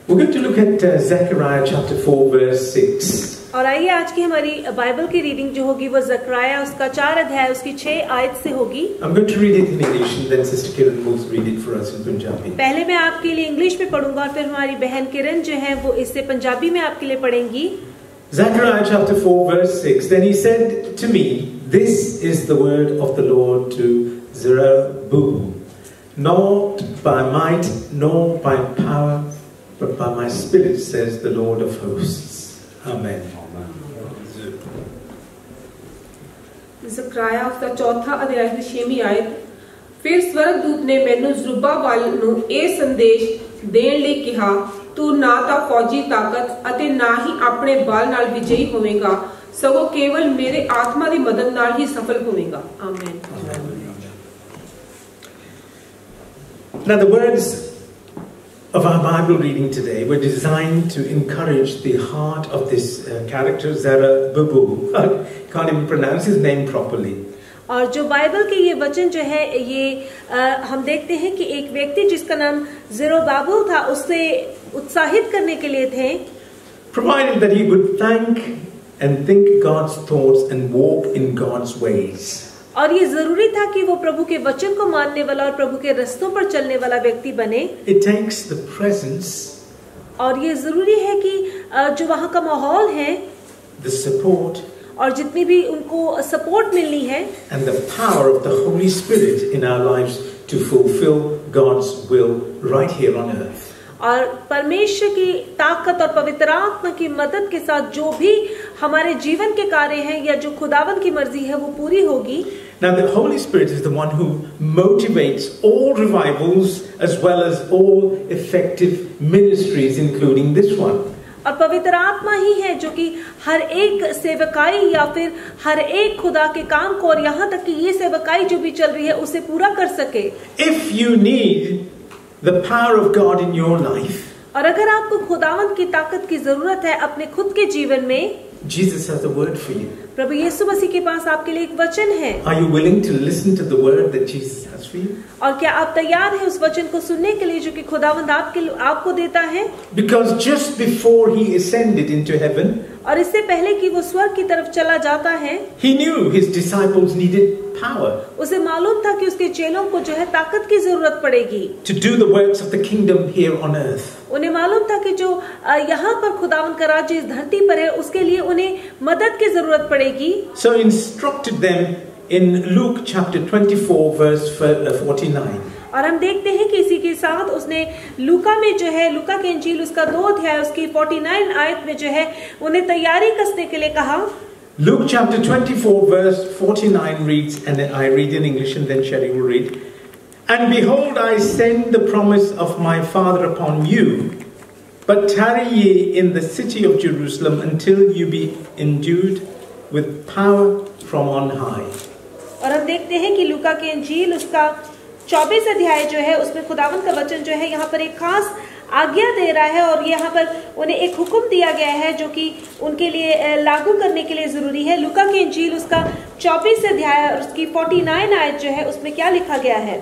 We're going to look at Zechariah chapter 4 verse 6. और आइए आज की हमारी बाइबल की रीडिंग जो होगी वो ज़करिया उसका 4 अध्याय उसकी 6 आयत से होगी। I'm going to read it in English and then Sister Kiran will read it for us in Punjabi. पहले मैं आपके लिए इंग्लिश में पढ़ूंगा और फिर हमारी बहन किरण जो है वो इससे पंजाबी में आपके लिए पढ़ेंगी। Zechariah chapter 4 verse 6. Then he said to me, "This is the word of the Lord to Zerubbabel, not by might nor by power, but by my spirit, says the Lord of hosts." Amen. Zakaria उसका 4 अध्याय की 6वीं आयत। फिर स्वर्गदूत ने मैनू ਜ਼ਰੁੱਬਾਬੈਲ ਨੂੰ ਇਹ ਸੰਦੇਸ਼ ਦੇਣ ਲਈ ਕਿਹਾ, ਤੂੰ ਨਾ ਤਾਂ ਫੌਜੀ ਤਾਕਤ ਅਤੇ ਨਾ ਹੀ ਆਪਣੇ ਬਲ ਨਾਲ ਵਿਜयी ਹੋਵੇਗਾ, ਸਗੋਂ ਕੇਵਲ ਮੇਰੇ ਆਤਮਾ ਦੀ ਮਦਦ ਨਾਲ ਹੀ ਸਫਲ ਹੋਵੇਗਾ। ਆਮੀਨ। Now the words of our Bible reading today were designed to encourage the heart of this character Zerubbabel. I can't even pronounce his name properly. और जो बाइबल के ये वचन जो है ये हम देखते हैं कि एक व्यक्ति जिसका नाम ज़रुब्बाबेल था उसे उत्साहित करने के लिए थे, provided that he would thank and think God's thoughts and walk in God's ways. और ये जरूरी था कि वो प्रभु के वचन को मानने वाला और प्रभु के रास्तों पर चलने वाला व्यक्ति बने। It takes the presence, और ये जरूरी है कि जो वहाँ का माहौल है, the support, और जितनी भी उनको सपोर्ट मिलनी है, and the power of the Holy Spirit in our lives to fulfill God's will right here on earth. और परमेश्वर की ताकत और पवित्र आत्मा की मदद के साथ जो भी हमारे जीवन के कार्य हैं या जो खुदावन की मर्जी है वो पूरी होगी। Now the Holy Spirit is the one who motivates all revivals as well as all effective ministries, including this one. और पवित्र आत्मा ही है जो कि हर एक सेवकाई या फिर हर एक खुदा के काम को और यहाँ तक कि ये सेवकाई जो भी चल रही है उसे पूरा कर सके। If you need the power of God in your life, और अगर आपको खुदावंत की ताकत की जरूरत है अपने खुद के जीवन में, Jesus has a word for you. प्रभु यीशु मसीह के पास आपके लिए एक वचन है। Are you willing to listen to the word that Jesus has for you? और क्या आप तैयार हैं उस वचन को सुनने के लिए जो कि खुदावंत आपको देता है? Because just before he ascended into heaven, और इससे पहले कि वो स्वर्ग की तरफ चला जाता है, he knew his disciples needed power उसे मालूम था कि उसके चेलों को जो है ताकत की जरूरत पड़ेगी to do the works of the kingdom here on earth. उन्हें मालूम था कि जो यहाँ पर खुदावंत का राज्य इस धरती पर है उसके लिए उन्हें मदद की जरूरत पड़ेगी। So he instructed them in Luke chapter 24 verse 49. और हम देखते हैं कि इसी के साथ उसने लूका में जो है लूका के इंजील उसका 2 अध्याय उसकी 49 आयत में जो है उन्हें तैयारी कसने के लिए कहा। Luke chapter 24 verse 49 reads, and I read in English and then Sherry will read. And behold, I send the promise of my Father upon you, but tarry ye in the city of Jerusalem until you be endued with power from on high. और हम देखते हैं कि लूका के इंजील उसका 24 अध्याय जो है उसमें खुदावंत का वचन जो है यहाँ पर एक खास आज्ञा दे रहा है और यहाँ पर उन्हें एक हुक्म दिया गया है जो कि उनके लिए लागू करने के लिए जरूरी है। लूका के इंजील उसका 24 अध्याय और उसकी 49 आयत जो है उसमें क्या लिखा गया है?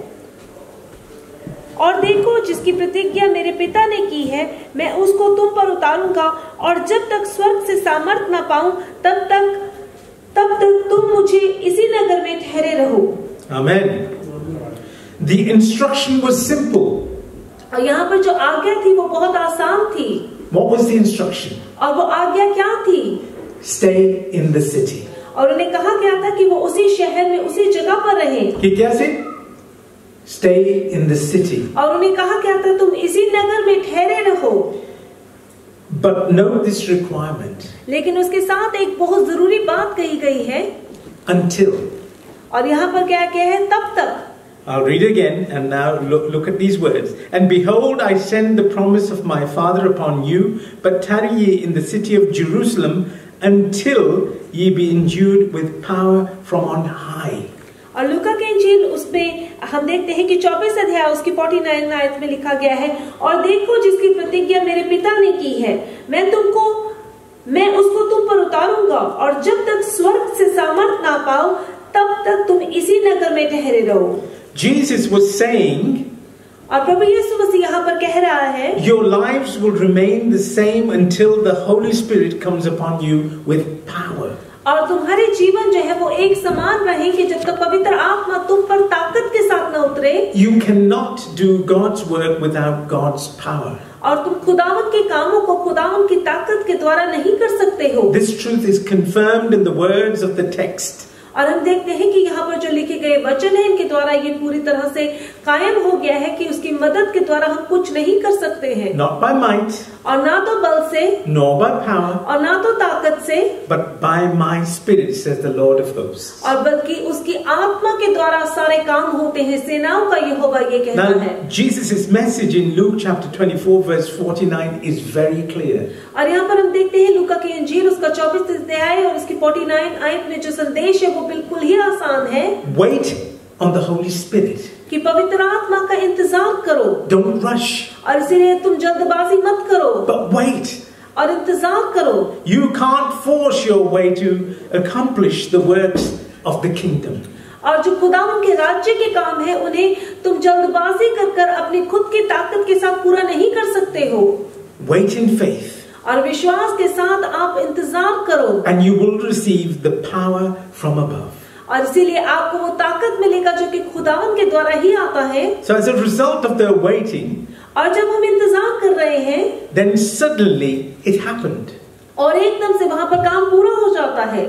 और देखो जिसकी प्रतिज्ञा मेरे पिता ने की है मैं उसको तुम पर उतारूंगा, और जब तक स्वर्ग से सामर्थ न पाऊं तब तक तुम मुझे इसी नगर में ठहरे रहो। Amen. The instruction was simple. और यहाँ पर जो आज्ञा थी वो बहुत आसान थी। What was the instruction? और वो आज्ञा क्या थी? Stay in the city. और उन्हें कहा गया था कि वो उसी शहर में उसी जगह पर रहें। कि कैसे? Stay in the city. और उन्हें कहा गया था तुम इसी नगर में ठहरे रहो। But note this requirement. लेकिन उसके साथ एक बहुत जरूरी बात कही गई है, Until. और यहाँ पर क्या क्या है? तब तक। I'll read again and now look at these words. And behold, I send the promise of my Father upon you, but tarry ye in the city of Jerusalem until ye be endued with power from on high. और लूका के इंजील उसमें हम देखते हैं कि 24 अध्याय उसकी 49 आयत में लिखा गया है, और देखो जिसकी प्रतिज्ञा मेरे पिता ने की है मैं उसको तुम पर उतारूंगा, और जब तक स्वर्ग से सामर्थ ना पाओ तब तक तुम इसी नगर में ठहरे रहो। Jesus was saying और प्रभु यीशु मसीह यहाँ पर कह रहा है, your lives will remain the same until the Holy Spirit comes upon you with power. और तुम्हारे जीवन जो है वो एक समान रहेंगे जब तक पवित्र आत्मा तुम पर ताकत के साथ न उतरे। You cannot do God's work without God's power. और तुम खुदावन के कामों को खुदावन की ताकत के द्वारा नहीं कर सकते हो। This truth is confirmed in the words of the text. और हम देखते हैं कि यहाँ पर जो लिखे गए वचन है इनके द्वारा ये पूरी तरह से कायम हो गया है कि उसकी मदद के द्वारा हम कुछ नहीं कर सकते हैं। Not by might, और ना तो बल से, nor by power, और ना तो ताकत से, but by my Spirit, says the Lord of hosts. और बल्कि उसकी आत्मा के द्वारा सारे काम होते हैं, सेनाओं का यहोवा ये कहता है। Now, Jesus' message in Luke chapter 24 verse 49 is very clear. और यहाँ पर हम देखते हैं लूका की इंजील उसका 24 अध्याय और उसकी 49 आयत में जो संदेश है वो बिल्कुल ही आसान है। Wait on the Holy Spirit. कि पवित्र आत्मा का इंतजार करो। Don't rush. और इसीलिए तुम जल्दबाजी मत करो। But wait. और इंतजार करो। You can't force your way to accomplish the works of the kingdom. और जो खुदावन के राज्य के काम है उन्हें तुम जल्दबाजी कर अपनी खुद की ताकत के साथ पूरा नहीं कर सकते हो। Wait in faith. और विश्वास के साथ आप इंतजार करो। And you will receive the power from above. और इसीलिए आपको वो ताकत मिलेगा जो कि खुदावन के द्वारा ही आता है। So as a result of their waiting, और जब हम इंतजार कर रहे हैं, then suddenly it happened. और एकदम से वहां पर काम पूरा हो जाता है।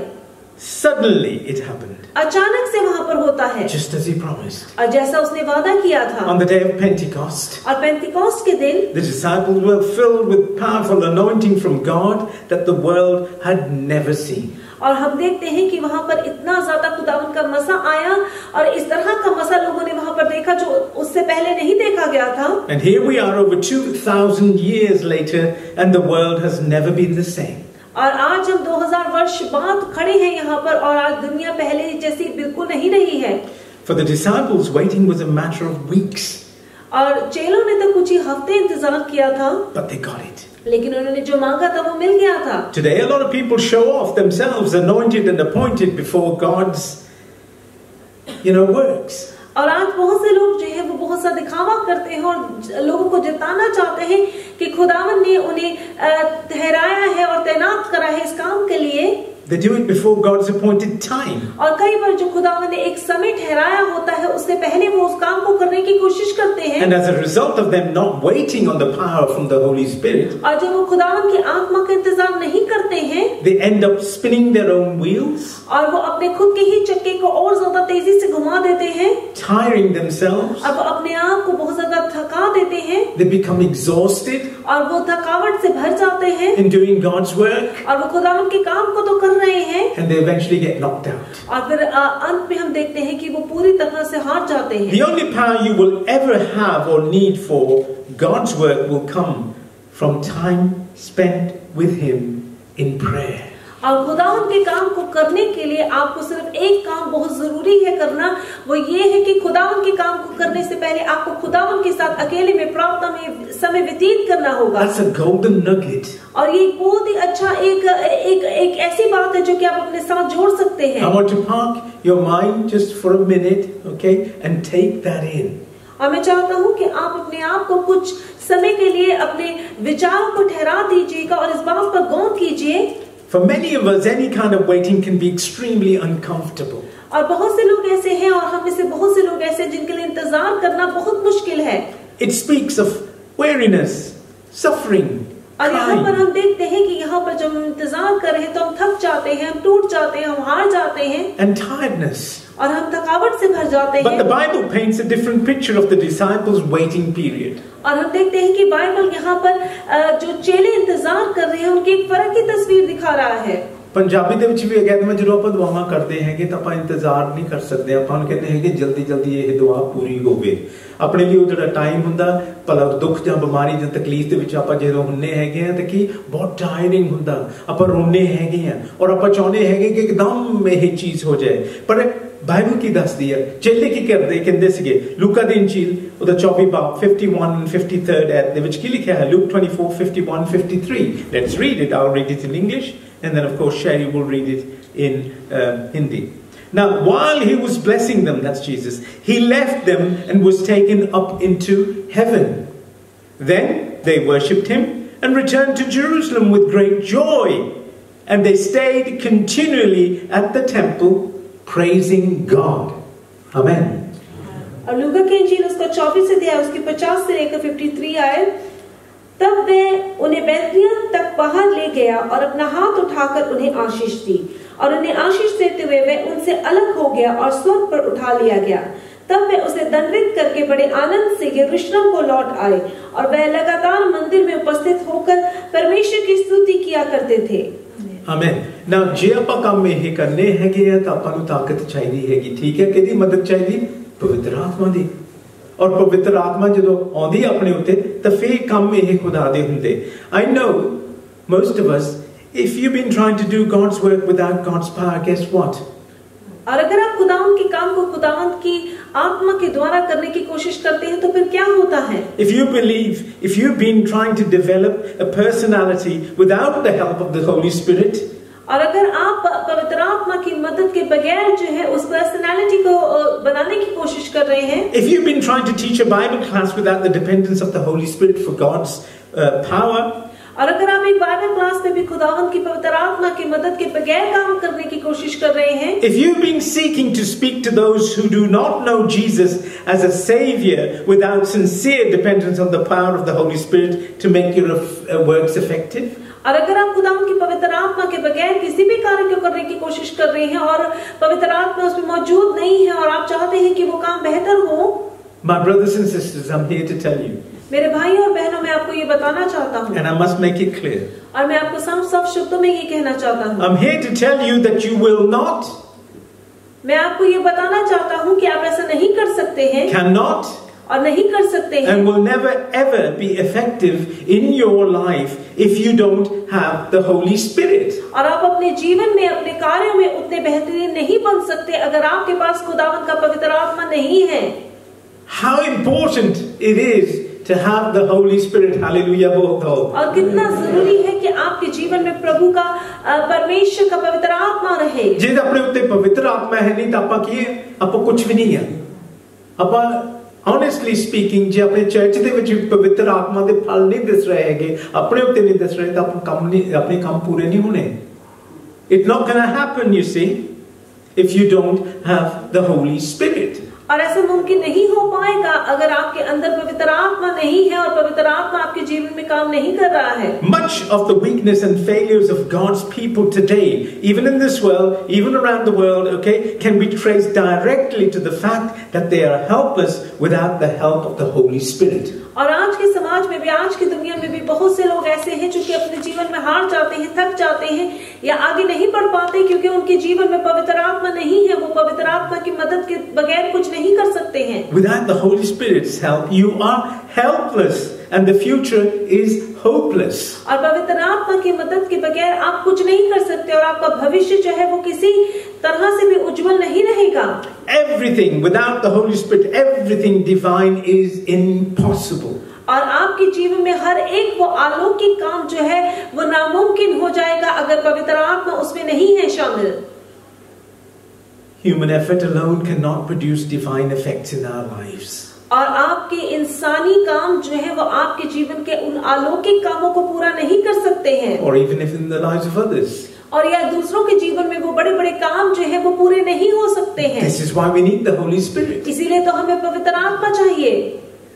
Suddenly it happened. अचानक से वहां पर होता है। Just as he promised. और जैसा उसने वादा किया था। On the day of Pentecost, और पेंटिकोस्ट के दिन the disciples were filled with powerful anointing from God that the world had never seen. और हम देखते हैं कि वहां पर इतना ज्यादा खुदावन का मसा आया और इस तरह का मसा लोगों ने वहां पर देखा जो उससे पहले नहीं देखा गया था। And here we are over 2000 years later and the world has never been the same. और आज हम 2000 वर्ष बाद खड़े हैं यहाँ पर और आज दुनिया पहले जैसी बिल्कुल नहीं रही है। For the disciples, waiting was a matter of weeks. और चेलों ने तो कुछ ही हफ्ते इंतजार किया था। But they got it. लेकिन उन्होंने जो मांगा था वो मिल गया था। Today a lot of people show off themselves anointed and appointed before God's works. और आज बहुत से लोग जो है वो बहुत सा दिखावा करते हैं और लोगों को जताना चाहते हैं कि खुदावन ने उन्हें ठहराया है और तैनात करा है इस काम के लिए। They do it before God's appointed time. और कई बार जो खुदावन ने एक समय ठहराया होता है उससे पहले वो उस काम को करने की कोशिश करते हैं। And as a result of them not waiting on the power from the Holy Spirit, और जब वो खुदावन की आत्मा का इंतजार नहीं करते हैं, they end up spinning their own wheels, और वो अपने खुद के ही चक्के को और ज्यादा तेजी से घुमा देते हैं, tiring themselves, और वो अपने आप को बहुत ज्यादा थका देते हैं, they become exhausted और वो थकावट से भर जाते हैं in doing God's work, और वो खुदावन के काम को तो कर रहे हैं, and they eventually get knocked out. और फिर अंत में हम देखते हैं कि वो पूरी तरह से हार जाते हैं। The only power you will ever have or need for God's work will come from time spent with Him in prayer. और खुदावन के काम को करने के लिए आपको सिर्फ एक काम बहुत जरूरी है करना, वो ये है कि खुदावन के काम को करने से पहले आपको खुदावन के साथ अकेले में प्रार्थना में समय व्यतीत करना होगा। That's a golden nugget. और ये बहुत ही अच्छा एक ऐसी बात है जो कि आप अपने साथ जोड़ सकते हैं। I want to park your mind just for a minute, okay, and take that in. और मैं चाहता हूँ कि आप अपने आप को कुछ समय के लिए अपने विचारों को ठहरा दीजिएगा और इस बात पर गौर कीजिए। For many of us, any kind of waiting can be extremely uncomfortable. और बहुत से लोग ऐसे हैं और हम में से बहुत से लोग ऐसे हैं जिनके लिए इंतजार करना बहुत मुश्किल है। It speaks of weariness, suffering, और यहाँ पर हम देखते हैं कि यहाँ पर जब हम इंतजार कर रहे हैं तो हम थक जाते हैं, हम टूट जाते हैं, हम हार जाते हैं, and tiredness. और हम थकावट से भर जाते हैं। But the Bible paints a different picture of the disciples' waiting period. और हम देखते हैं कि बाइबल यहाँ पर जो चेले इंतजार कर रहे हैं उनकी एक फर्क की तस्वीर दिखा रहा है। पंजाबी ਦੇ ਵਿੱਚ ਵੀ ਇਹ ਕਹਿੰਦੇ ਮੈਂ ਜਦੋਂ ਆਪਾਂ ਦੁਆਵਾਂ ਕਰਦੇ ਹੈਗੇ ਤਾਂ ਆਪਾਂ ਇੰਤਜ਼ਾਰ ਨਹੀਂ ਕਰ ਸਕਦੇ, ਆਪਾਂ ਕਹਿੰਦੇ ਹੈਗੇ ਜਲਦੀ ਜਲਦੀ ਇਹ ਦੁਆ ਪੂਰੀ ਹੋਵੇ। ਆਪਣੇ ਲਈ ਉਹ ਜਿਹੜਾ ਟਾਈਮ ਹੁੰਦਾ ਭਲਾ ਦੁੱਖ ਜਾਂ ਬਿਮਾਰੀ ਜਾਂ ਤਕਲੀਫ ਦੇ ਵਿੱਚ ਆਪਾਂ ਜਦੋਂ ਹੁੰਨੇ ਹੈਗੇ ਆ ਤਾਂ ਕੀ ਬਹੁਤ ਟਾਇਰਿੰਗ ਹੁੰਦਾ, ਆਪਾਂ ਰੋਣੇ ਹੈਗੇ ਆ ਔਰ ਆਪਾਂ ਚਾਹੁੰਦੇ ਹੈਗੇ ਕਿ ਇੱਕਦਮ ਇਹ ਚੀਜ਼ ਹੋ ਜਾਏ। ਪਰ ਬਾਈਬਲ ਕੀ ਦੱਸਦੀ ਹੈ ਚੇਲੇ ਕੀ ਕਰਦੇ ਕਹਿੰਦੇ ਸੀਗੇ ਲੂਕਾ ਦੀ ਇੰਜੀਲ ਉਹਦਾ 24 ਬਾਬ 51 and 53rd ਐਡ ਦੇ ਵਿੱਚ ਕੀ ਲਿਖਿਆ ਹੈ Luke 24 51 53 Let's read it. I'll read it in English and then of course Sherry will read it in Hindi. Now, while he was blessing them, that's Jesus, he left them and was taken up into heaven. Then they worshipped him and returned to Jerusalem with great joy. And they stayed continually at the temple, praising God. Amen. और लूका की इंजील उसका 24 अध्याय उसकी 50 से लेकर 53 आए। तब वे उन्हें बैतनिय्याह तक बाहर ले गया और अपना हाथ उठाकर उन्हें आशीष दी, और उन्हें आशीष देते हुए वे उनसे अलग हो गया और स्वर्ग पर उठा लिया गया। तब वे उसे दंडित करके बड़े आनंद से यरूशलेम को लौट आए, और वह लगातार मंदिर में उपस्थित होकर परमेश्वर की स्तुति किया करते थे। आमेन। Now, जे ਆਪਾਂ ਕੰਮ ਇਹ ਕਰਨੇ ਹੈਗੇ ਆ ਤਾਂ ਆਪਾਂ ਨੂੰ ਤਾਕਤ ਚਾਹੀਦੀ ਹੈਗੀ, ਠੀਕ ਹੈ? ਕਿਹਦੀ ਮਦਦ ਚਾਹੀਦੀ? ਪਵਿੱਤਰ ਆਤਮਾ ਦੀ। ਔਰ ਪਵਿੱਤਰ ਆਤਮਾ ਜਦੋਂ ਆਉਂਦੀ ਆਪਣੇ ਉੱਤੇ ਤਾਂ ਫੇਰ ਕੰਮ ਇਹ ਖੁਦਾ ਦੇ ਹੁੰਦੇ। I know most of us, if you've been trying to do God's work without God's power, guess what? और अगर आप खुदावंद के काम को खुदावंद की आत्मा के द्वारा करने की कोशिश करते हैं तो फिर क्या होता है? If you believe, if you've been trying to develop a personality without the help of the Holy Spirit, और अगर आप पवित्र आत्मा की मदद के बगैर जो है उस पर्सनालिटी को बनाने की कोशिश कर रहे हैं, if you've been trying to teach a Bible class without the dependence of the Holy Spirit for God's power, और अगर आप एक बाइबल क्लास में भी खुदावंद की पवित्र आत्मा की मदद के बगैर काम करने की कोशिश कर रहे हैं, if you've been seeking to speak to those who do not know Jesus as a savior without sincere dependence on the power of the Holy Spirit to make your works effective, और अगर आप खुदावंद की पवित्र आत्मा के बगैर किसी भी कार्य को करने की कोशिश कर रहे हैं और पवित्र आत्मा उसमें मौजूद नहीं है और आप चाहते हैं कि वो काम बेहतर हो, my brothers and sisters, I'm here to tell you, मेरे भाई और बहनों, मैं आपको ये बताना चाहता हूँ, and I must make it clear, और मैं आपको सब शब्दों में ये कहना चाहता हूँ, I'm here to tell you that you will not, मैं आपको ये बताना चाहता हूँ कि आप ऐसा नहीं कर सकते हैं, cannot, और नहीं कर सकते हैं, and will never ever be effective in your life if you don't have the Holy Spirit. और आप अपने जीवन में अपने कार्यों में उतने बेहतरीन नहीं बन सकते अगर आपके पास खुदावंद का पवित्र आत्मा नहीं है। How important it is to have the Holy Spirit. Hallelujah. और कितना जरूरी है कि आपके जीवन में प्रभु का परमेश्वर का पवित्र आत्मा रहे। जे अपने उत्ते पवित्र आत्मा है नहीं तो आपा की है, आपा कुछ भी नहीं है। आपा honestly speaking, जे अपने चर्च दे विच पवित्र आत्मा दे फल नहीं दिस रहे हैगे, अपने उत्ते नहीं दिस रहे, तो अपने काम पूरे नहीं होने। It's not going to happen, you see, if you don't have the Holy Spirit. और ऐसा मुमकिन नहीं हो पाएगा अगर आपके अंदर पवित्र आत्मा नहीं है और पवित्र आत्मा आपके जीवन में काम नहीं कर रहा है। Much of the weakness and failures of God's people today, even in this world, even around the world, okay, can be traced directly to the fact that they are helpless without the help of the Holy Spirit. और आज के समाज में भी, आज की दुनिया में भी बहुत से लोग ऐसे हैं जो कि अपने जीवन में हार जाते हैं, थक जाते हैं या आगे नहीं बढ़ पाते क्योंकि उनके जीवन में पवित्र आत्मा नहीं है। वो पवित्र आत्मा की मदद के बगैर कुछ नहीं कर सकते हैं। Without the Holy Spirit's help, you are helpless and the future is hopeless. और पवित्र आत्मा की मदद के बगैर आप कुछ नहीं कर सकते और आपका भविष्य जो है वो किसी तरह से भी उज्जवल नहीं रहेगा। Everything without the Holy Spirit, everything divine is impossible. और आपके जीवन में हर एक वो अलौकिक काम जो है वो नामुमकिन हो जाएगा अगर पवित्र आत्मा उसमें नहीं है शामिल। Human effort alone cannot produce divine effects in our lives. और आपके इंसानी काम जो है वो आपके जीवन के उन अलौकिक कामों को पूरा नहीं कर सकते हैं। Or even if in the lives of others. और या दूसरों के जीवन में वो बड़े बड़े काम जो है वो पूरे नहीं हो सकते हैं। This is why we need the Holy Spirit. इसीलिए तो हमें पवित्र आत्मा चाहिए।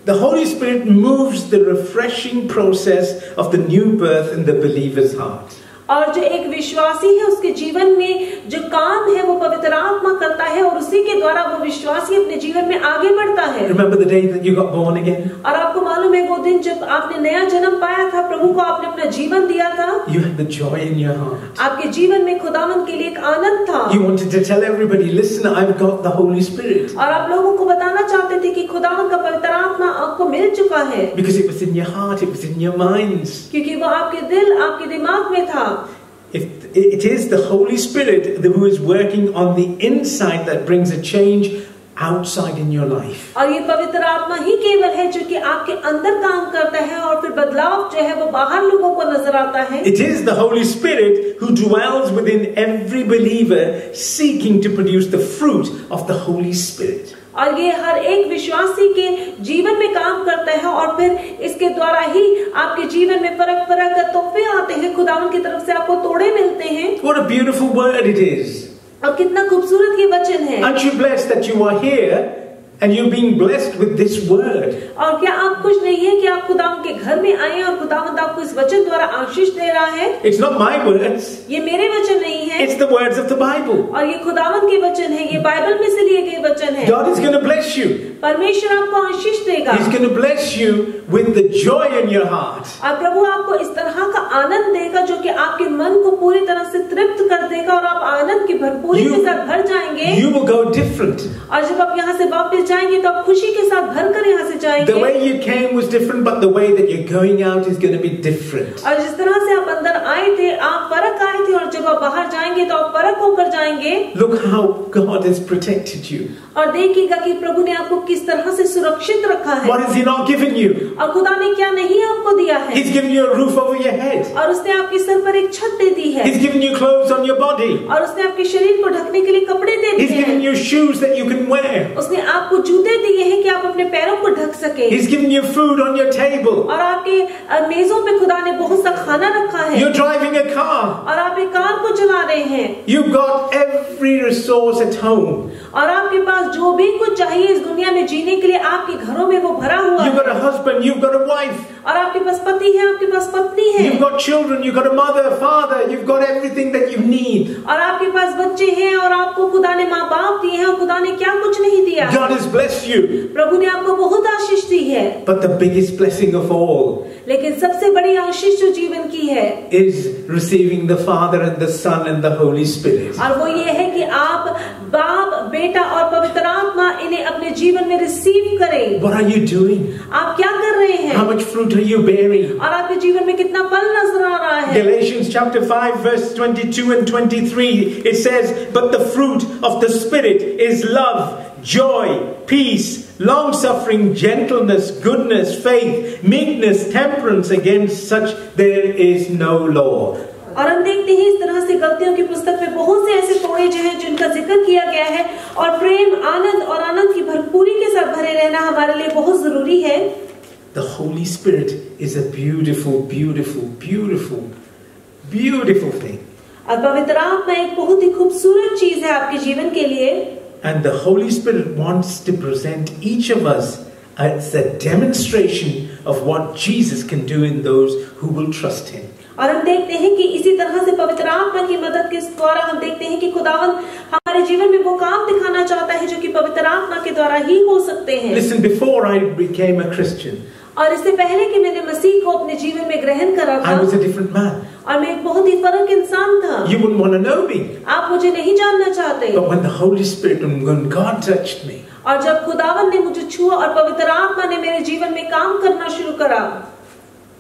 The Holy Spirit moves the refreshing process of the new birth in the believer's heart. और जो एक विश्वासी है उसके जीवन में जो काम है वो पवित्र आत्मा करता है और उसी के द्वारा वो विश्वासी अपने जीवन में आगे बढ़ता है। Remember the day that you got born again? और आपको मालूम है वो दिन जब आपने नया जन्म पाया था, प्रभु को आपने अपना जीवन दिया था। You had the joy in your heart. आपके जीवन में खुदावंद के लिए एक आनंद था। You wanted to tell everybody, listen, I've got the Holy Spirit. और आप लोगों को बताना चाहते थे कि खुदावंद का पवित्र आत्मा आपको मिल चुका है। Because it was in your heart, it was in your minds. क्योंकि वो आपके दिल, आपके दिमाग में था। It is the Holy Spirit who is working on the inside that brings a change outside in your life. और ये पवित्र आत्मा ही केवल है जो कि आपके अंदर काम करता है और फिर बदलाव जो है वो बाहर लोगों को नजर आता है. It is the Holy Spirit who dwells within every believer, seeking to produce the fruit of the Holy Spirit. और ये हर एक विश्वासी के जीवन में काम करता है और फिर इसके द्वारा ही आपके जीवन में फर्क तोहफे आते हैं. खुदावन की तरफ से आपको तोड़े मिलते हैं. What a beautiful word it is. और कितना खूबसूरत ये वचन है. Aren't you blessed that you are here and you're being blessed with this word? और क्या आप खुश नहीं है कि आप खुदावन के घर में आए और खुदावंद आपको इस वचन द्वारा आशीष दे रहा है? It's not my words. ये मेरे वचन नहीं है. It's the words of the Bible. और ये खुदावन के वचन है. ये बाइबल में से लिए गए वचन है. God is going to bless you. परमेश्वर आपको आशीष देगा. He's going to bless you with the joy in your heart. और प्रभु आपको इस तरह का आनंद देगा जो कि आपके मन को पूरी तरह से तृप्त कर देगा और आप आनंद की भरपूरी के साथ भर जाएंगे. You will go different. और जब आप यहाँ से वापस जाएंगे तो आप खुशी के साथ भरकर यहाँ से जाएंगे. The way you came was different, but the way that you're going out is going to be different. और जिस तरह से आप अंदर आए थे आप फर्क आए थे और जब आप बाहर जाएंगे तो आप फर्क होकर जाएंगे. Look how God has protected you. और देखिएगा कि प्रभु ने आपको किस तरह से सुरक्षित रखा है. What has He not given you? और खुदा ने क्या नहीं आपको दिया है. He's given you a roof over your head. और उसने आपके सर पर एक छत दे दी है. He's given you clothes on your body. और उसने आपके शरीर को ढकने के लिए कपड़े दे दिए He's हैं. given you shoes that you can wear. उसने आपको जूते दिए हैं कि आप अपने पैरों को ढक सके. He's given you food on your table. और आपके मेजों पे खुदा ने बहुत सा खाना रखा है. You're driving a car. और आप एक कार को चला रहे हैं. You've got every resource at home. और आपके पास जो भी कुछ चाहिए इस दुनिया में जीने के लिए आपके घरों में वो भरा हुआ You've got है. a husband, you've got a wife. और आपके पास पति है, आपके पास पत्नी है. You've got children, you've got a mother, father, you've got everything that you need. और आपके पास बच्चे हैं और आपको खुदा ने माँ बाप दिए हैं और खुदा ने क्या कुछ नहीं दिया. God has blessed you. प्रभु ने आपको बहुत आशीष दी है. But the biggest blessing of all लेकिन सबसे बड़ी आशीष जो जीवन की है is receiving the Father and the Son and the Holy Spirit. और वो ये है कि आप बाप, बेटा और पवित्र आत्मा इन्हें अपने जीवन में रिसीव करें. What are you doing? आप क्या कर रहे हैं? How much fruit are you bearing? और आपके जीवन में कितना फल नजर आ रहा है? Galatians chapter 5 verse 22 and 23, it says, "But the fruit of the Spirit is love, joy, peace, long-suffering, gentleness, goodness, faith, meekness, temperance. Against such there is no law." और हम देखते हैं इस तरह से गलतियों की पुस्तक में बहुत से ऐसे तोड़े जो हैं जिनका जिक्र किया गया है. और प्रेम, आनंद और आनंद की भरपूरी के साथ भरे रहना हमारे लिए बहुत जरूरी है. The Holy Spirit is a beautiful, beautiful, beautiful, beautiful thing. और पवित्र आत्मा एक बहुत ही खूबसूरत चीज है आपके जीवन के लिए. And the Holy Spirit wants to present each of us as a demonstration of what Jesus can do in those who will trust Him. और हम देखते हैं कि इसी तरह से पवित्र आत्मा की मदद के द्वारा हम देखते हैं कि खुदावंद हमारे जीवन में वो काम दिखाना चाहता है जो कि पवित्र आत्मा के द्वारा ही हो सकते हैं. Listen, before I became a Christian, और इससे पहले कि मैंने मसीह को अपने जीवन में ग्रहण करा था, I was a different man. और मैं एक बहुत ही फर्क इंसान था. You wouldn't want to know me. आप मुझे नहीं जानना चाहते. But when the Holy Spirit and when God touched me, और जब खुदावंद ने मुझे छुआ और पवित्र आत्मा ने मेरे जीवन में काम करना शुरू करा,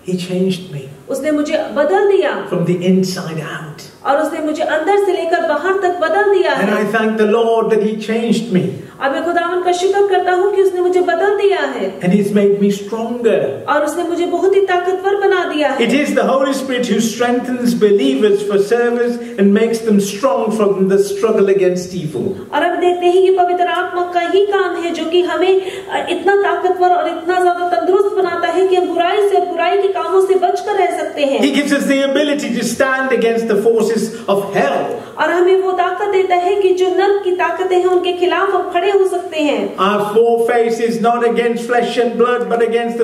He changed me उसने मुझे बदल दिया. from the inside out. और उसने मुझे अंदर से लेकर बाहर तक बदल दिया And है. I thank the Lord that He changed me. और मैं खुदावंद का शुक्र करता हूँ कि उसने मुझे बदल दिया है. And He's made me stronger. और उसने मुझे बहुत ही ताकतवर बना दिया है. It is the Holy Spirit who strengthens believers for service and makes them strong from the struggle against evil. और हम देखते हैं कि पवित्र आत्मा का ही काम है जो कि हमें इतना ताकतवर और इतना ज्यादा तंदुरुस्त बनाता है कि हम बुराई से और बुराई के कामों से बचकर रह सकते हैं. He gives us the ability to stand against the forces of hell. और हमें वो ताकत देता है कि जो नर्क की ताकतें हैं उनके खिलाफ हम खड़े हो सकते हैं. Our warfare is not against flesh and blood, but against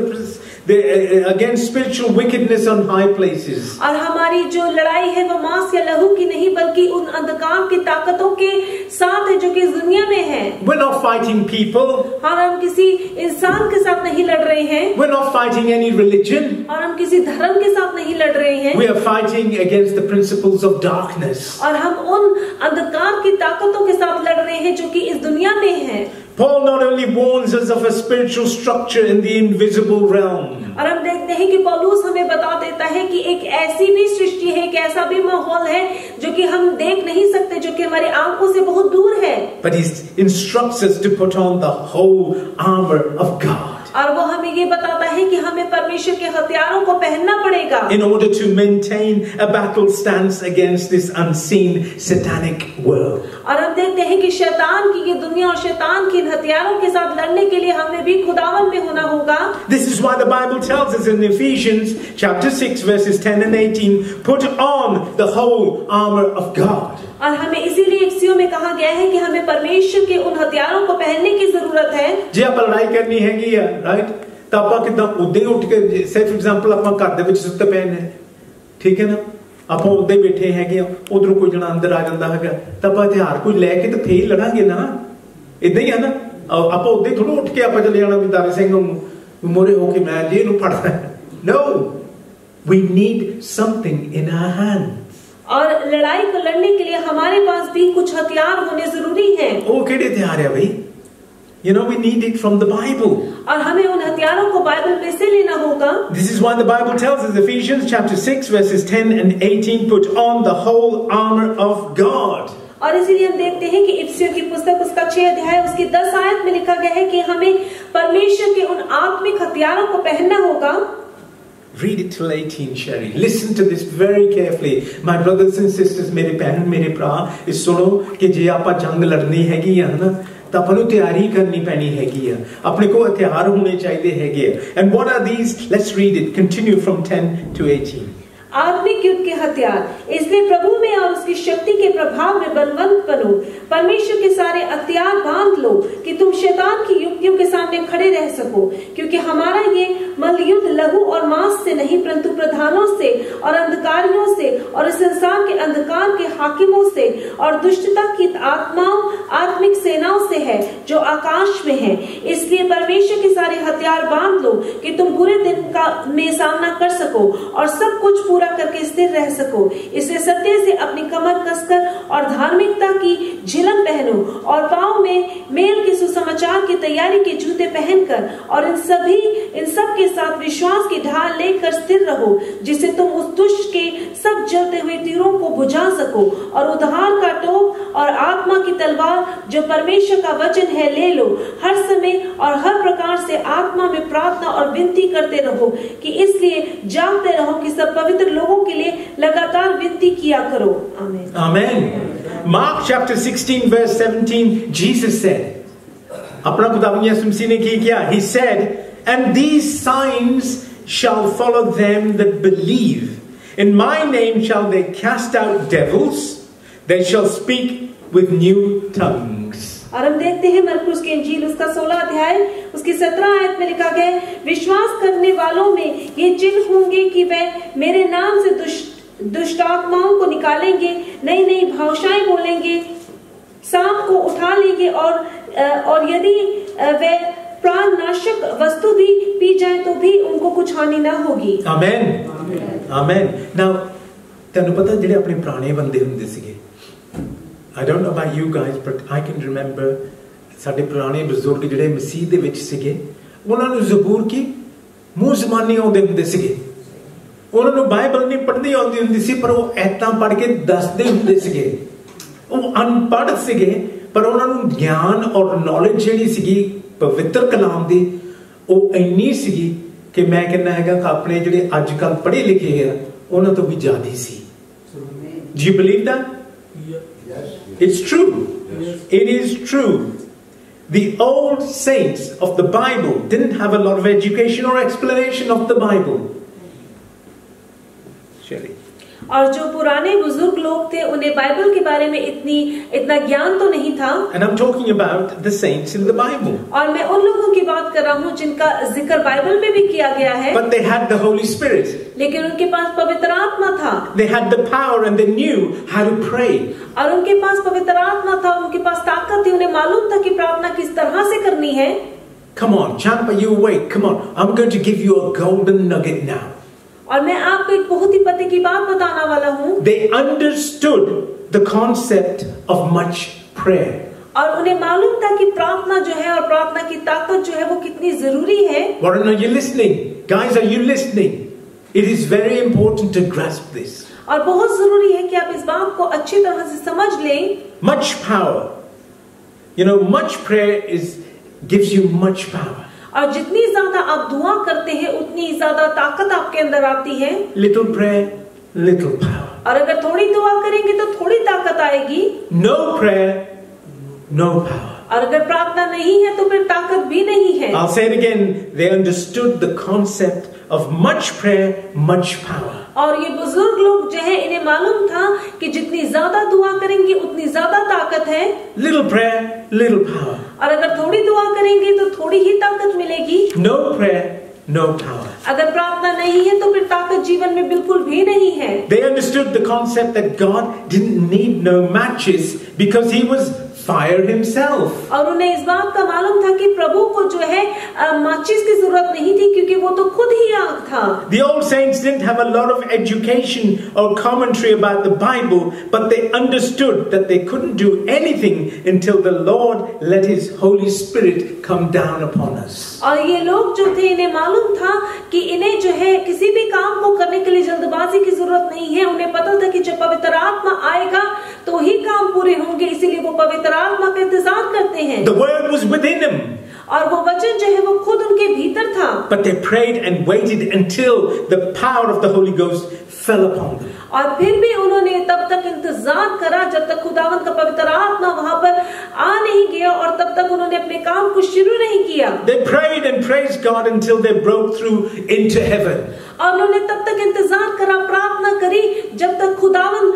against spiritual wickedness on high places. और हमारी जो लड़ाई है वो मांस या लहू की नहीं बल्कि उन अंधकार की ताकतों के साथ है जो कि इस दुनिया में है. We're not fighting people. हम किसी इंसान के साथ नहीं लड़ रहे हैं. We're not fighting any religion. और हम किसी धर्म के साथ नहीं लड़ रहे हैं. We are fighting against the principles of darkness. और हम उन अंधकार की ताकतों के साथ लड़ रहे हैं जो कि इस दुनिया में है. Paul not only warns us of a spiritual structure in the invisible realm. और हम देखते हैं कि पौलुस हमें बता देता है कि एक ऐसी भी सृष्टि है, एक ऐसा भी माहौल है जो कि हम देख नहीं सकते, जो कि हमारी आंखों से बहुत दूर है. But he instructs us to put on the whole armor of God. और वो हमें ये बताता है कि हमें परमेश्वर के हथियारों को पहनना पड़ेगा in order to maintain a battle stance against this unseen satanic world. और हम देखते हैं कि शैतान की ये दुनिया और शैतान के इन हथियारों के साथ लड़ने के लिए हमें भी खुदावन में होना होगा. This is why the Bible tells us in Ephesians chapter 6 verses 10 and 18, put on the whole armor of God. और हमें इसीलिए इफ्सियों में कहा गया है कि हमें परमेश्वर के उन हथियारों को पहनने की जरूरत है. जे आप लड़ाई करनी हैगी है, राइट, ਤਾਂ ਆਪਾਂ ਕਿਦਾਂ ਉਦੋਂ ਉੱਠ ਕੇ ਸੇ ਫॉर एग्जांपल ਆਪਾਂ ਘਰ ਦੇ ਵਿੱਚ ਸੁੱਤੇ ਪਏ ਨੇ, ਠੀਕ ਹੈ ਨਾ, ਆਪਾਂ ਉਦੋਂ ਬੈਠੇ ਹੈਗੇ ਆ, ਉਧਰੋਂ ਕੋਈ ਜਣਾ ਅੰਦਰ ਆ ਜਾਂਦਾ ਹੈਗਾ, ਤਾਂ ਆਪਾਂ ਹਥਿਆਰ ਕੋਈ ਲੈ ਕੇ ਤੇ ਫੇਰ ਲੜਾਂਗੇ ਨਾ. ਇਦਾਂ ਹੀ ਹੈ ਨਾ, ਆਪਾਂ ਉਦੋਂ ਥੋੜਾ ਉੱਠ ਕੇ ਆਪਾਂ ਚਲੇ ਜਾਣਾ ਵੀ ਦਾਰੇ ਸਿੰਘ ਨੂੰ ਮੋਰੇ ਹੋ ਕੇ ਮੈਂ ਜੇ ਇਹਨੂੰ ਫੜਦਾ. No, we need something in our hands. और लड़ाई को लड़ने के लिए हमारे पास भी कुछ हथियार होने जरूरी हैं. ਉਹ ਕਿਹੜੇ ਹਥਿਆਰ ਆ ਬਈ? You know, we need it from the Bible. और हमें उन हथियारों को बाइबल में से लेना होगा. This is why the Bible tells us, Ephesians chapter 6 verses 10 and 18, put on the whole armor of God. और इसीलिए हम देखते हैं कि इफ्सियों की पुस्तक उसका 6 अध्याय उसकी 10 आयत में लिखा गया है कि हमें परमेश्वर के उन आत्मिक हथियारों को पहनना होगा. Read it till 18, Sherry. Listen to this very carefully. My brothers and sisters, मेरे बहन मेरे भरा, इस सुनो कि जे आपा जंग लड़नी हैगी है ना, ਤਾਂ ਆਪਾਂ ਨੂੰ ਤਿਆਰੀ ਕਰਨੀ ਪੈਣੀ ਹੈਗੀ ਆ, ਆਪਣੇ ਕੋਲ ਹਥਿਆਰ ਹੋਣੇ ਚਾਹੀਦੇ ਹੈਗੇ ਆ. And what are these? Let's read it. Continue from 10 to 18. आत्मिक युद्ध के हथियार, इसलिए प्रभु में और उसकी शक्ति के प्रभाव में बलवंत बनो. परमेश्वर के सारे हथियार बांध लो कि तुम शैतान की युक्तियों के सामने खड़े रह सको, क्योंकि हमारा ये मल्लयुद्ध लहू और मांस से नहीं परंतु प्रधानों से और अंधकारियों से और इस संसार के अंधकार के हाकिमों से और दुष्टता की आत्माओं आत्मिक सेनाओं से है जो आकाश में है. इसलिए परमेश्वर के सारे हथियार बांध लो कि तुम बुरे दिन का में सामना कर सको और सब कुछ पूरा करके स्थिर रह सको. इसे सत्य से अपनी कमर कसकर और धार्मिकता की झिलम पहनो और पांव में मेल के सुसमाचार की तैयारी के जूते पहनकर और इन सब के साथ विश्वास की ढाल लेकर स्थिर रहो, जिससे तुम उस दुष्ट के सब जलते हुए तीरों को बुझा सको. और उद्धार का टोप और आत्मा की तलवार जो परमेश्वर का वचन है ले लो. हर समय और हर प्रकार से आत्मा में प्रार्थना और विनती करते रहो कि इसलिए जागते रहो कि सब पवित्र लोगों के लिए लगातार विनती किया करो. आमीन. Amen. Mark chapter 16 verse 17, Jesus said, अपना खुदावंद यीशु मसीह ने किया, he said, and these signs shall follow them that believe. In my name shall they cast out devils, they shall speak with new tongues. और हम देखते हैं मरकुस की इंजील उसका 16 अध्याय उसकी 17 आयत में लिखा गया है, विश्वास करने वालों में ये चिन्ह होंगे कि वे मेरे नाम से दुष्ट आत्माओं को निकालेंगे, नई नई भाषाएं बोलेंगे, सांप को उठा लेंगे और यदि वे प्राणनाशक वस्तु भी पी जाए तो भी उनको कुछ हानि ना होगी. आमेन. आमेन. नाउ तन्नू पता ਜਿਹੜੇ ਆਪਣੇ ਪੁਰਾਣੇ ਬੰਦੇ ਹੁੰਦੇ ਸੀਗੇ, I don't know about you guys, but I can remember ਸਾਡੇ ਪੁਰਾਣੇ ਬਜ਼ੁਰਗ ਜਿਹੜੇ ਮਸੀਹ ਦੇ ਵਿੱਚ ਸੀਗੇ, ਉਹਨਾਂ ਨੂੰ ਜ਼ਬੂਰ ਕੀ ਮੂੰਹ ਜ਼ਬਾਨੀ ਆਉਂਦੇ ਹੁੰਦੇ ਸੀਗੇ. ਉਹਨਾਂ ਨੂੰ ਬਾਈਬਲ ਨਹੀਂ ਪੜ੍ਹਨੀ ਆਉਂਦੀ ਹੁੰਦੀ ਸੀ, ਪਰ ਉਹ ਐਤਾਂ ਪੜ੍ਹ ਕੇ ਦੱਸਦੇ ਹੁੰਦੇ ਸੀਗੇ. ਉਹ ਅਨਪੜ੍ਹ ਸੀਗੇ, ਪਰ ਉਹਨਾਂ ਨੂੰ ਗਿਆਨ ਔਰ ਨੌਲੇਜ ਜਿਹੜੀ ਸੀਗੀ ਪਵਿੱਤਰ ਕਲਾਮ ਦੀ, ਉਹ ਇੰਨੀ ਸੀਗੀ ਕਿ ਮੈਂ ਕਹਿੰਦਾ ਹੈਗਾ ਕਿ ਆਪਣੇ ਜਿਹੜੇ ਅੱਜ ਕੱਲ ਪੜ੍ਹੇ ਲਿਖੇ ਆ ਉਹਨਾਂ ਤੋਂ ਵੀ ਜ਼ਿਆਦਾ ਸੀ. Do you believe that? Yes. It's true. It is true. The old saints of the Bible didn't have a lot of education or explanation of the Bible. Sherry. और जो पुराने बुजुर्ग लोग थे उन्हें बाइबल के बारे में इतना ज्ञान तो नहीं था. And I'm talking about the saints in the Bible. और मैं उन लोगों की बात कर रहा हूँ जिनका जिक्र बाइबल में भी किया गया है. But they had the Holy Spirit. लेकिन उनके पास पवित्र आत्मा था. They had the power and they knew how to pray. और उनके पास पवित्र आत्मा था, उनके पास ताकत थी, उन्हें मालूम था कि प्रार्थना किस तरह से करनी है. Come on, Champa, you awake. Come on, I'm going to give you a golden nugget now. और मैं आपको एक बहुत ही पते की बात बताने वाला हूँ. They understood the concept of much prayer. और उन्हें मालूम था कि प्रार्थना जो है और प्रार्थना की ताकत जो है वो कितनी जरूरी है। Warren, are you listening? Guys, are you listening? It is very important to grasp this. और बहुत जरूरी है कि आप इस बात को अच्छी तरह से समझ लें। Much power. You know, much prayer gives you much power. और जितनी ज्यादा आप दुआ करते हैं उतनी ज्यादा ताकत आपके अंदर आती है। Little prayer, little power. और अगर थोड़ी दुआ करेंगे तो थोड़ी ताकत आएगी। No prayer, no power. और अगर प्रार्थना नहीं है तो फिर ताकत भी नहीं है। I'll say it again. They understood the concept of much prayer, much power. और ये बुजुर्ग लोग जो है इन्हें मालूम था कि जितनी ज्यादा दुआ करेंगे उतनी ज्यादा ताकत है। Little prayer, little power. और अगर थोड़ी दुआ करेंगे तो थोड़ी ही ताकत मिलेगी। No prayer, no power. अगर प्रार्थना नहीं है तो फिर ताकत जीवन में बिल्कुल भी नहीं है। They understood the concept that God didn't need no matches because he was fire himself. और उन्हें इस बात का मालूम था कि प्रभु को जो है माचिस की जरूरत नहीं थी क्योंकि वो तो खुद ही आग था। The old saints didn't have a lot of education or commentary about the Bible, but they understood that they couldn't do anything until the Lord let his Holy Spirit come down upon us. और ये लोग जो थे इन्हें मालूम था कि इन्हें जो है किसी भी काम को करने के लिए जल्दबाजी की जरूरत नहीं है। उन्हें पता था कि जब पवित्र आत्मा आएगा तो ही काम पूरे होंगे, इसीलिए वो पवित्र आत्मा का इंतजार करते हैं। The word was within him. और वो वचन जो है वो खुद उनके भीतर था। But they prayed and waited until the power of the Holy Ghost fell upon them. और फिर भी उन्होंने तब तक इंतजार करा जब तक खुदावंद का पवित्र आत्मा वहां पर आ नहीं गया और तब तक उन्होंने अपने काम को शुरू नहीं किया। They prayed and praised God until they broke through into heaven. और उन्होंने तब तक इंतजार करा, प्रार्थना करी जब तक खुदावंद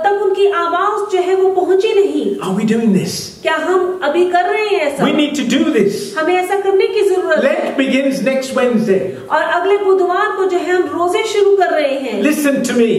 तक उनकी आवाज जो है वो पहुंची नहीं। Are we doing this? क्या हम अभी कर रहे हैं ऐसा? We need to do this. हमें ऐसा करने की जरूरत है। Lent begins next Wednesday. और अगले बुधवार को जो है हम रोजे शुरू कर रहे हैं। Listen to me.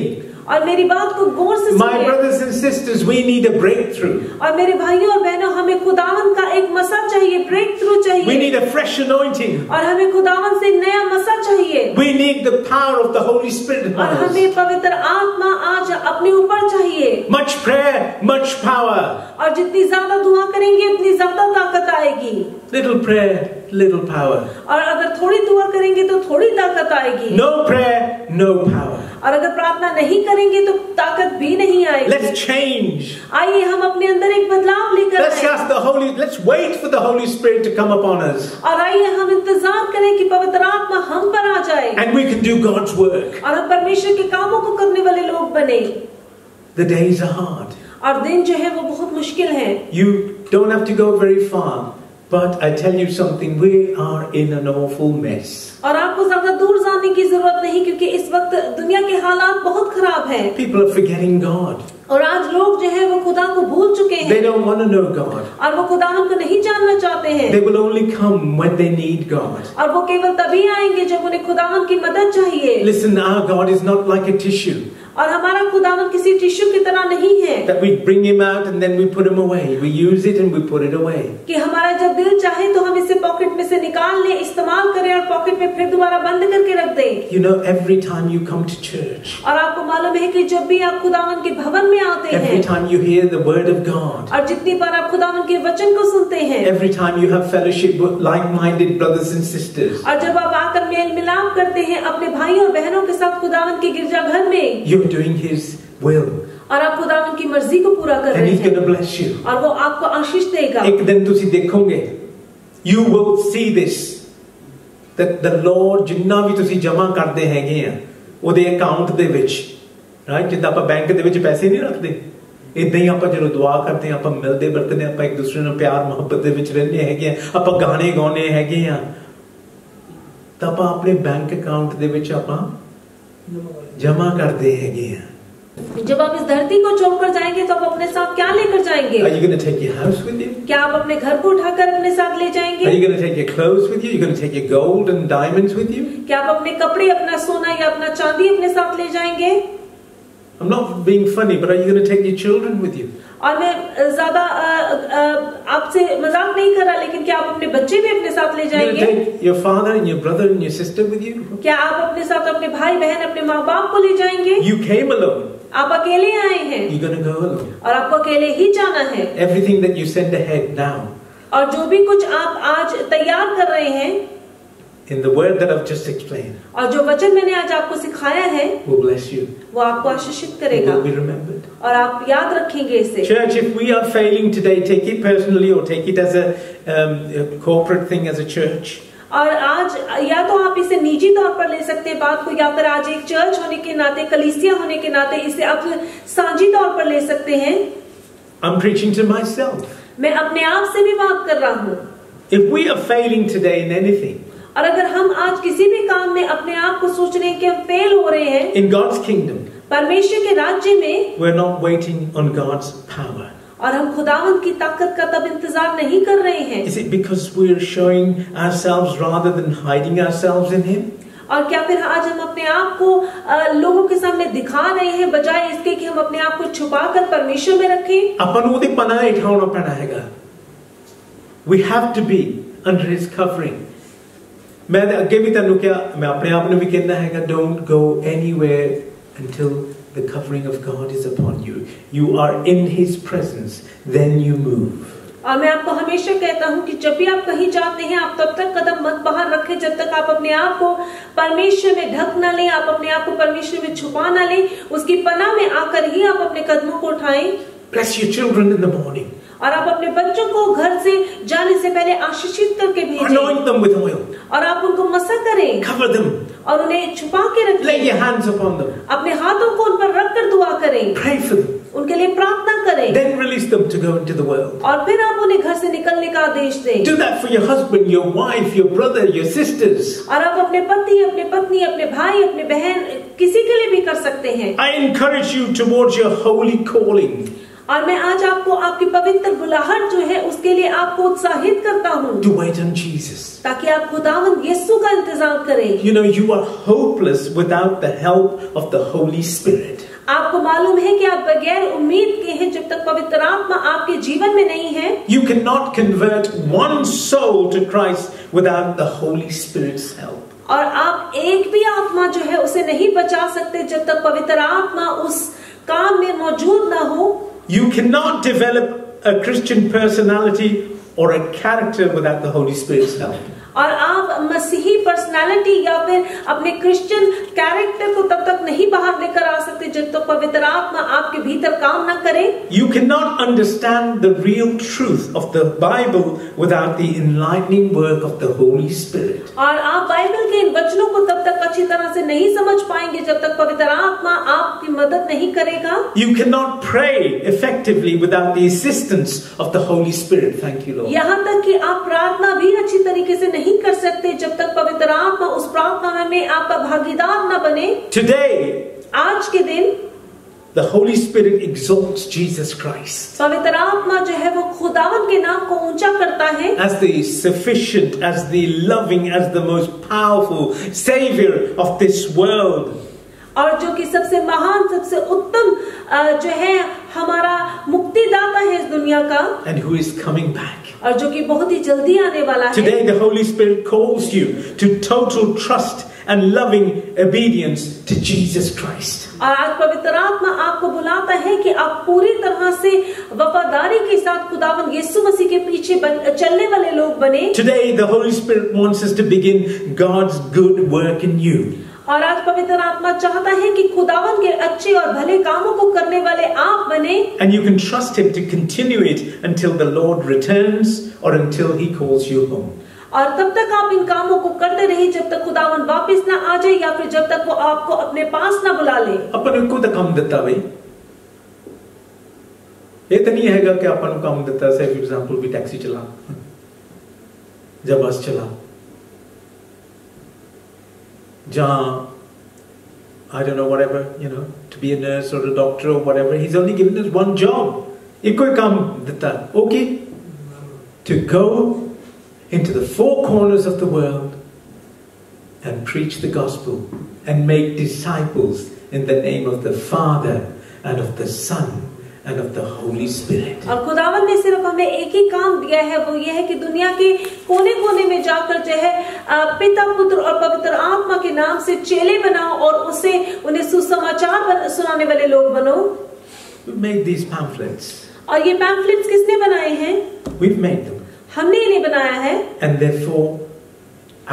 और मेरी बात को गौर से My सुनिए। brothers and sisters, we need a breakthrough. और मेरे भाइयों और बहनों, हमें खुदावंद का एक मसा चाहिए, ब्रेक थ्रू We चाहिए। need a fresh anointing. और हमें खुदावंद से नया मसा चाहिए। We need the power of the Holy Spirit और upon us. हमें पवित्र आत्मा आज अपने ऊपर चाहिए। Much prayer, much power. और जितनी ज्यादा दुआ करेंगे उतनी ज्यादा ताकत आएगी। Little prayer, little power. और अगर थोड़ी दुआ करेंगे तो थोड़ी ताकत आएगी। No prayer, no power. और अगर प्रार्थना नहीं करेंगे तो ताकत भी नहीं आएगी। Let's change. आइए हम अपने अंदर एक बदलाव लेकर Let's आए। ask the Holy. Let's wait for the Holy Spirit to come upon us, और आइए हम इंतजार करें कि पवित्र आत्मा हम पर आ जाए and we can do God's work. और हम परमेश्वर के कामों को करने वाले लोग बने। The days are hard. और दिन जो है वो बहुत मुश्किल है। You don't have to go very far, but I tell you something. We are in an awful mess. और आपको ज्यादा दूर जाने की जरूरत नहीं क्योंकि इस वक्त दुनिया के हालात बहुत खराब हैं। People are forgetting God. और आज लोग जो है वो खुदा को भूल चुके They हैं don't want to know God. और वो खुदावन को नहीं जानना चाहते हैं। They will only come when they need God. और वो केवल तभी आएंगे जब उन्हें खुदावन की मदद चाहिए। Listen, our God is not like a tissue और हमारा खुदावन किसी टिश्यू की तरह नहीं है that we bring him out and then we put him away. We use it and we put it away. कि हमारा जब दिल चाहे तो हम इसे पॉकेट में से निकाल लें, इस्तेमाल करें और पॉकेट में फिर दोबारा बंद करके रख दें। You know, every time you come to church, और आपको मालूम है कि जब भी आप खुदावन के भवन में आते every हैं time you hear the word of God, और जितनी बार आप खुदावन के वचन को सुनते हैं every time you have fellowship with like-minded brothers and sisters, और जब आप आकर मेल मिलाप करते हैं अपने भाइयों और बहनों के साथ खुदावन के गिरजाघर में, you're doing his will, और आप खुदावन की मर्जी को पूरा कर and रहे he's going to हैं bless you. और वो आपको आशीष देगा। एक दिन ਤੁਸੀਂ ਦੇਖੋਗੇ, you will see this, that the Lord ਜਿੰਨਾ ਵੀ ਤੁਸੀਂ ਜਮਾ ਕਰਦੇ ਹੈਗੇ ਆ ਉਹਦੇ ਅਕਾਊਂਟ ਦੇ ਵਿੱਚ, ਰਾਈਟ, ਜਿੱਦਾਂ ਆਪਾਂ ਬੈਂਕ ਦੇ ਵਿੱਚ ਪੈਸੇ ਨਹੀਂ ਰੱਖਦੇ, ਇਦਾਂ ਹੀ ਆਪਾਂ ਜਦੋਂ ਦੁਆ ਕਰਦੇ ਆ, ਆਪਾਂ ਮਿਲਦੇ ਵਰਤਦੇ, ਆਪਾਂ ਇੱਕ ਦੂਸਰੇ ਨਾਲ ਪਿਆਰ ਮੁਹੱਬਤ ਦੇ ਵਿੱਚ ਰਹਿੰਦੇ ਹੈਗੇ ਆ, ਆਪਾਂ ਗਾਣੇ ਗਾਉਂਦੇ ਹੈਗੇ ਆ, ਤਾਂ ਆਪਾਂ ਆਪਣੇ ਬੈਂਕ ਅਕਾਊਂਟ ਦੇ ਵਿੱਚ ਆਪਾਂ ਜਮਾ ਕਰਦੇ ਹੈਗੇ ਆ। जब आप इस धरती को छोड़कर जाएंगे तो आप अपने साथ क्या लेकर जाएंगे? Are you going to take your house with you? क्या आप अपने घर को उठाकर अपने साथ ले जाएंगे? Are you going to take your clothes with you? You're going to take your gold and diamonds with you? क्या आप अपने कपड़े, अपना सोना या अपना चांदी अपने साथ ले जाएंगे? I'm not being funny, but are you going to take your children with you? और मैं ज्यादा आपसे मजाक नहीं कर रहा, लेकिन क्या आप अपने बच्चे भी अपने साथ ले You're going to जाएंगे? take your father and your brother and your sister with you? क्या आप अपने साथ अपने भाई बहन, अपने माँ बाप को ले जाएंगे? You came alone. आप अकेले आए हैं You're going to go alone. और आपको अकेले ही जाना है। Everything that you send ahead now, और जो भी कुछ आप आज तैयार कर रहे हैं in the word that I've just explained, और जो वचन मैंने आज आपको सिखाया है will bless you. वो आपको आशीषित It करेगा will be remembered. और आप याद रखेंगे इसे। Church, if we are failing today, take it personally or take it as a corporate thing as a church. और आज या तो आप इसे निजी तौर पर ले सकते हैं बात को, या फिर आज एक चर्च होने के नाते, कलीसिया होने के नाते इसे आप साझी तौर पर ले सकते हैं। I'm preaching to myself. मैं अपने आप से भी बात कर रहा हूँ। If we are failing today in anything, और अगर हम आज किसी भी काम में अपने आप को सोच रहे हैं कि हम फेल हो रहे हैं in God's kingdom, परमेश्वर के राज्य में, we're not waiting on God's power. और हम खुदावंद की ताकत का तब इंतजार नहीं कर रहे हैं। Is it because we're showing ourselves rather than hiding ourselves in Him? और क्या फिर आज हम अपने आप को लोगों के सामने दिखा रहे हैं बजाय इसके कि हम अपने आप को छुपाकर परमेश्वर में रखें? अपन ਉਹਦੇ ਪਨਾਹ ਹੇਠ ਆਉਣਾ ਪੈਣਾ ਹੈਗਾ। We have to be under His covering. मैं ਅੱਗੇ ਵੀ ਤੁਹਾਨੂੰ ਕਿਹਾ, मैं अपने आप ਨੂੰ ਵੀ ਕਹਿੰਦਾ ਹੈਗਾ, don't go anywhere until the covering of God is upon you. You are in His presence, then you move. और मैं आपको हमेशा कहता हूँ कि जब भी आप कहीं जाते हैं आप तब तक कदम मत बाहर रखें जब तक आप अपने आप को परमेश्वर में ढक न लें, आप अपने आप को परमेश्वर में छुपा न लें। उसकी पनाह में आकर ही आप अपने कदमों को उठाएं। Bless your children in the morning. और आप अपने बच्चों को घर से जाने से पहले आशीषित करके भेजें। Anoint them with oil. और आप उनको मसा करें। Cover them. और उन्हें छुपा के रखें। Lay your hands upon them. अपने हाथों को उन पर रखकर दुआ करें। Pray for them. उनके लिए प्रार्थना करें। Then release them to go into the world. और फिर आप उन्हें घर से निकलने का आदेश दें। Do that for your husband, your wife, your brother, your sisters. और आप अपने पति, अपने पत्नी, अपने भाई, अपने बहन, किसी के लिए भी कर सकते हैं। I encourage you towards your holy calling. और मैं आज आपको आपकी पवित्र बुलाहट जो है उसके लिए आपको उत्साहित करता हूँ To wait on Jesus. ताकि आप खुदावंद यीशु का इंतजार करें। You know, you are hopeless without the help of the Holy Spirit. आपको मालूम है कि आप बगैर उम्मीद के हैं जब तक पवित्र आत्मा आपके जीवन में नहीं है। You cannot convert one soul to Christ without the Holy Spirit's help. और आप एक भी आत्मा जो है उसे नहीं बचा सकते जब तक पवित्र आत्मा उस काम में मौजूद ना हो। You cannot develop a Christian personality or a character without the Holy Spirit's help. और आप मसीही पर्सनालिटी या फिर अपने क्रिश्चियन कैरेक्टर को तब तक नहीं बाहर लेकर आ सकते जब तक पवित्र आत्मा आपके भीतर काम न करे। You cannot understand the real truth of the Bible without the enlightening work of the Holy Spirit. और आप बाइबल के इन वचनों को तब तक अच्छी तरह से नहीं समझ पाएंगे जब तक पवित्र आत्मा आपकी मदद नहीं करेगा। You cannot pray effectively without the assistance of the Holy Spirit. Thank you, Lord. यहाँ तक कि आप प्रार्थना भी अच्छी तरीके से नहीं कर सकते जब तक पवित्र आत्मा उस प्रार्थना में आपका भागीदार न बने। Today, आज के दिन the Holy Spirit exalts Jesus Christ पवित्र आत्मा जो है वो खुदावन के नाम को ऊंचा करता है as the sufficient, as the loving, as the most powerful Savior of this world. और जो कि सबसे महान, सबसे उत्तम जो है हमारा मुक्तिदाता है इस दुनिया का, And who is coming back. और जो कि बहुत ही जल्दी आने वाला है। Today the Holy Spirit calls you to total trust and loving obedience to Jesus Christ. और आज पवित्र आत्मा आपको बुलाता है कि आप पूरी तरह से वफादारी के साथ खुदावन यीशु मसीह के पीछे चलने वाले लोग बने। Today the Holy Spirit wants us to begin God's good work in you. और आज पवित्र आत्मा चाहता है कि खुदावन के अच्छे और भले कामों को करने वाले आप बने। And you can trust Him to continue it until the Lord returns or until He calls you home. और तब तक आप इन कामों को करते रहिए जब तक खुदावन वापस ना आ जाए या फिर जब तक वो आपको अपने पास ना बुला ले। अपन को तो काम देता भाई, ये तो नहीं हैगा कि अपन को काम देता से फॉर एग्जांपल भी टैक्सी चला जब बस चला जहाँ I don't know whatever, you know, to be a nurse or a doctor or whatever. He's only given us one job. एक कोई काम देता, okay, to go into the four corners of the world and preach the gospel and make disciples in the name of the Father and of the Son and of the Holy Spirit. और खुदावन ने सिर्फ हमें एक ही काम दिया है, वो ये है कि दुनिया के कोने-कोने में जाकर जो है पिता, पुत्र और पवित्र आत्मा के नाम से चेले बनाओ और उसे उन्हें सुसमाचार आने वाले लोग बनो। Who made these pamphlets? और ये पैम्फलेट्स किसने बनाए हैं? We've made them. हमने इन्हें बनाया है। And they're for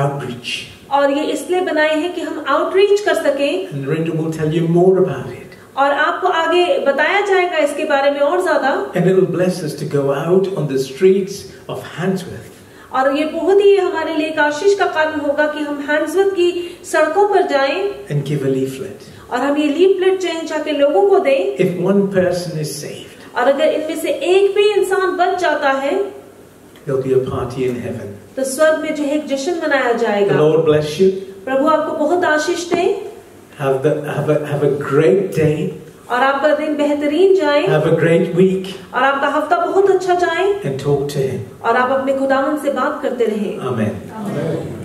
outreach. और ये इसलिए बनाए हैं कि हम आउटरीच कर सकें। And Narendra will tell you more about it. और आपको आगे बताया जाएगा इसके बारे में और ज्यादा। And it will bless us to go out on the streets of Handsworth. और ये बहुत ही हमारे लिए एक आशीष का कारण होगा कि हम हैंड्सवर्थ की सड़कों पर जाएं And give a leaflet. और हम ये लीफलेट जाके लोगों को दें। If one person is saved, और अगर इनमें से एक भी इंसान बच जाता है there'll be a party in heaven. तो स्वर्ग में जो है एक जश्न मनाया The जाएगा। Lord bless you. प्रभु आपको बहुत आशीष दे। Have a great day. और आपका दिन बेहतरीन जाए। Have a great week. और आपका हफ्ता बहुत अच्छा जाए। And talk to Him. और आप अपने खुदावंद से बात करते रहें। Amen. आमीन।